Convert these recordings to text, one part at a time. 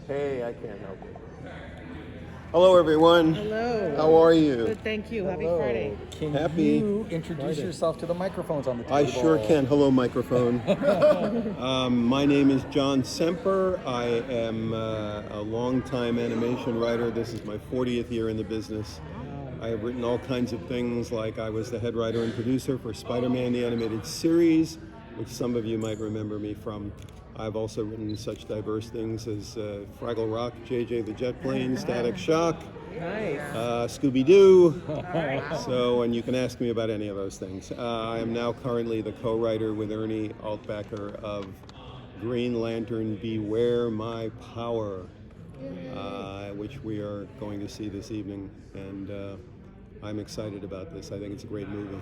Hey, I can't help it. Hello, everyone. Hello. How are you? Good, thank you. Happy Hello. Friday. Can Happy you introduce Friday. yourself to the microphones on the table? I sure can. Hello, microphone. My name is John Semper. I am a longtime animation writer. This is my 40th year in the business. I have written all kinds of things, like I was the head writer and producer for Spider-Man the Animated Series, which some of you might remember me from. I've also written such diverse things as Fraggle Rock, JJ the Jet Plane, Static Shock, Nice. Scooby-Doo. So, and you can ask me about any of those things. I am now currently the co-writer with Ernie Altbacker of Green Lantern Beware My Power, which we are going to see this evening. And I'm excited about this. I think it's a great movie.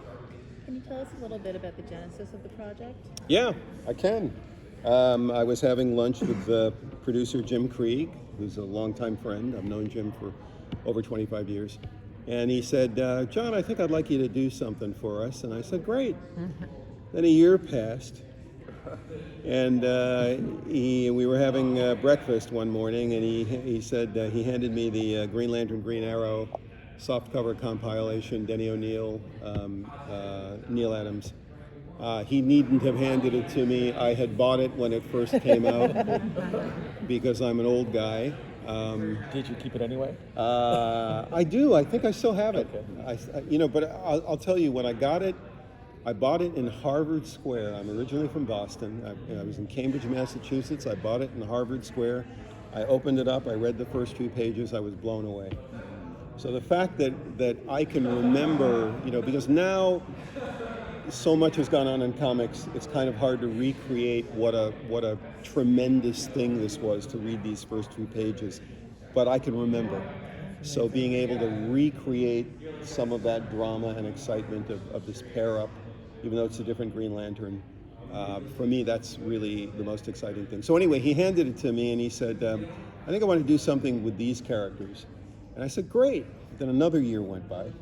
Can you tell us a little bit about the genesis of the project? Yeah, I can. I was having lunch with producer Jim Krieg, who's a longtime friend. I've known Jim for over 25 years. And he said, John, I think I'd like you to do something for us. And I said, great. Then a year passed. And we were having breakfast one morning, and he said he handed me the Green Lantern Green Arrow softcover compilation, Denny O'Neil, Neil Adams. He needn't have handed it to me. I had bought it when it first came out because I'm an old guy. Did you keep it anyway? I do. I think I still have it. Okay. But I'll tell you, when I got it, I bought it in Harvard Square. I'm originally from Boston. I was in Cambridge, Massachusetts. I bought it in Harvard Square. I opened it up. I read the first few pages. I was blown away. So the fact that I can remember, because now so much has gone on in comics, it's kind of hard to recreate what a tremendous thing this was to read these first few pages. But I can remember. So being able to recreate some of that drama and excitement of this pair-up, even though it's a different Green Lantern, for me, that's really the most exciting thing. So anyway, he handed it to me and he said, I think I want to do something with these characters. And I said, great. Then another year went by.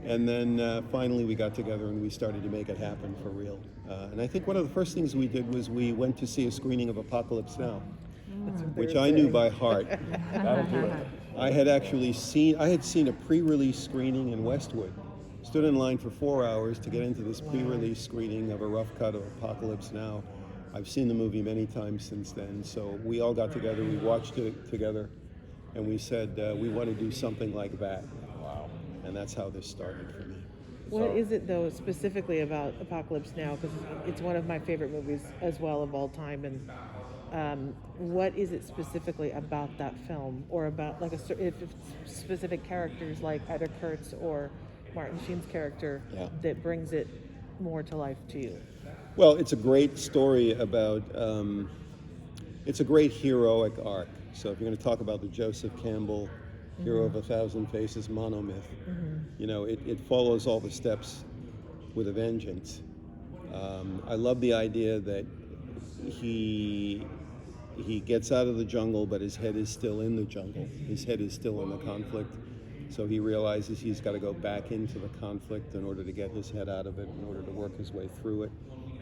And then finally we got together and we started to make it happen for real. And I think one of the first things we did was we went to see a screening of Apocalypse Now, which I knew by heart. That'll do it. I had seen a pre-release screening in Westwood. Stood in line for 4 hours to get into this pre-release screening of a rough cut of Apocalypse Now. I've seen the movie many times since then. So we all got together, we watched it together, and we said we want to do something like that. Wow. And that's how this started for me. What is it, though, specifically about Apocalypse Now? Because it's one of my favorite movies as well of all time. And what is it specifically about that film, or about like if it's specific characters like either Kurt's or Martin Sheen's character that brings it more to life to you? Well, it's a great story about, it's a great heroic arc. So if you're going to talk about the Joseph Campbell Hero of a Thousand Faces monomyth, it follows all the steps with a vengeance. I love the idea that he gets out of the jungle, but his head is still in the jungle. His head is still in the conflict. So he realizes he's got to go back into the conflict in order to get his head out of it, in order to work his way through it.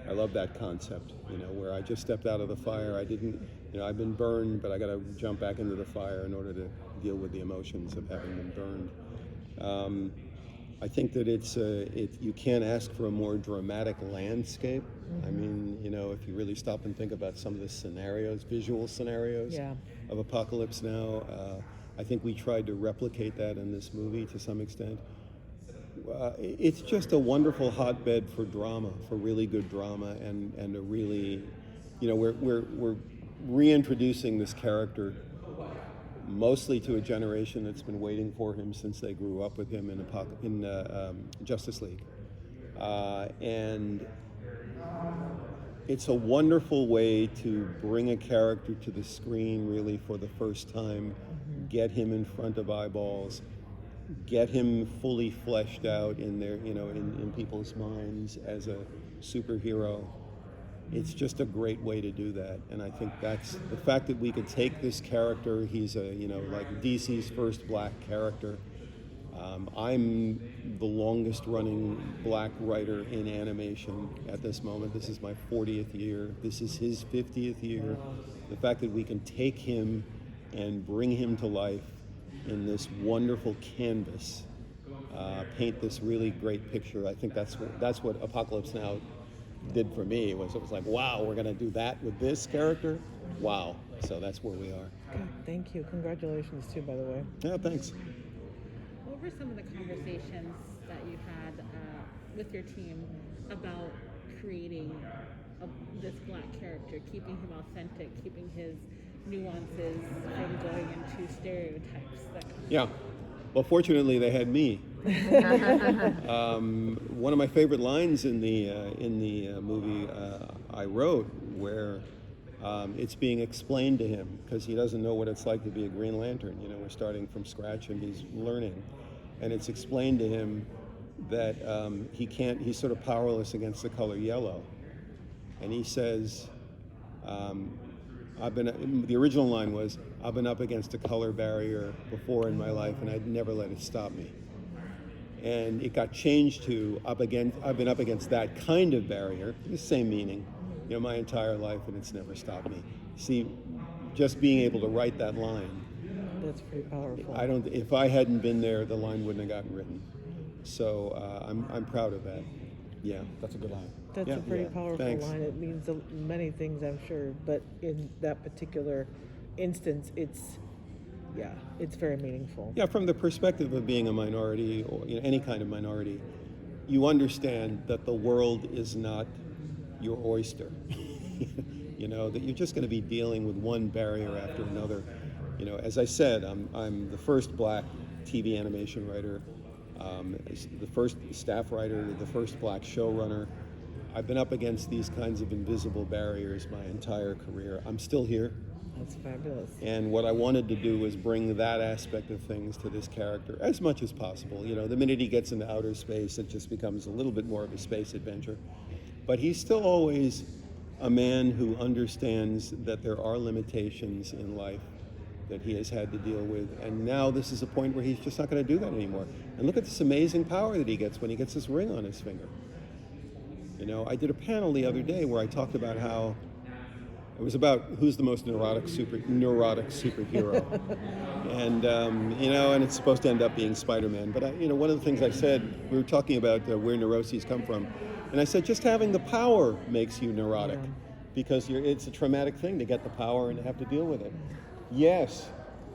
I love that concept, where I just stepped out of the fire. I've been burned, but I got to jump back into the fire in order to deal with the emotions of having been burned. I think that you can't ask for a more dramatic landscape. I mean, if you really stop and think about some of the scenarios, visual scenarios of Apocalypse Now, I think we tried to replicate that in this movie to some extent. It's just a wonderful hotbed for drama, for really good drama, and a really, we're reintroducing this character mostly to a generation that's been waiting for him since they grew up with him in Justice League. And it's a wonderful way to bring a character to the screen really for the first time, get him in front of eyeballs, get him fully fleshed out in their, in people's minds as a superhero. It's just a great way to do that, and I think that's the fact that we could take this character. He's like DC's first black character. I'm the longest running black writer in animation at this moment. This is my 40th year. This is his 50th year. the fact that we can take him and bring him to life in this wonderful canvas, paint this really great picture. I think that's what Apocalypse Now did for me. It was like, wow, we're going to do that with this character. Wow. So that's where we are. Okay, thank you. Congratulations too, by the way. Yeah, thanks. What were some of the conversations that you had with your team about creating this black character, keeping him authentic, keeping his nuances from going into stereotypes? Yeah. Well, fortunately, they had me. One of my favorite lines in the movie I wrote, where it's being explained to him because he doesn't know what it's like to be a Green Lantern. You know, we're starting from scratch and he's learning, and it's explained to him that he can't. He's sort of powerless against the color yellow, and he says, the original line was, "I've been up against a color barrier before in my life, and I'd never let it stop me." And it got changed to, I've been up against that kind of barrier, the same meaning, you know, my entire life, and it's never stopped me. See, just being able to write that line, That's pretty powerful. if I hadn't been there, the line wouldn't have gotten written. So I'm proud of that. Yeah. That's a good line. That's Yeah, a pretty yeah, powerful thanks. line. It means many things, I'm sure, but in that particular instance, it's very meaningful. Yeah, from the perspective of being a minority, or any kind of minority, you understand that the world is not your oyster. You know, that you're just going to be dealing with one barrier after another. You know, as I said, I'm the first black TV animation writer, the first staff writer, the first black showrunner. I've been up against these kinds of invisible barriers my entire career. I'm still here. That's fabulous. And what I wanted to do was bring that aspect of things to this character as much as possible. You know, the minute he gets into outer space, it just becomes a little bit more of a space adventure. But he's still always a man who understands that there are limitations in life that he has had to deal with. And now this is a point where he's just not going to do that anymore. And look at this amazing power that he gets when he gets this ring on his finger. You know, I did a panel the other day where I talked about how it was about who's the most neurotic superhero, and you know, and it's supposed to end up being Spider-Man. But one of the things I said, we were talking about where neuroses come from, and I said just having the power makes you neurotic, because it's a traumatic thing to get the power and to have to deal with it. Yes,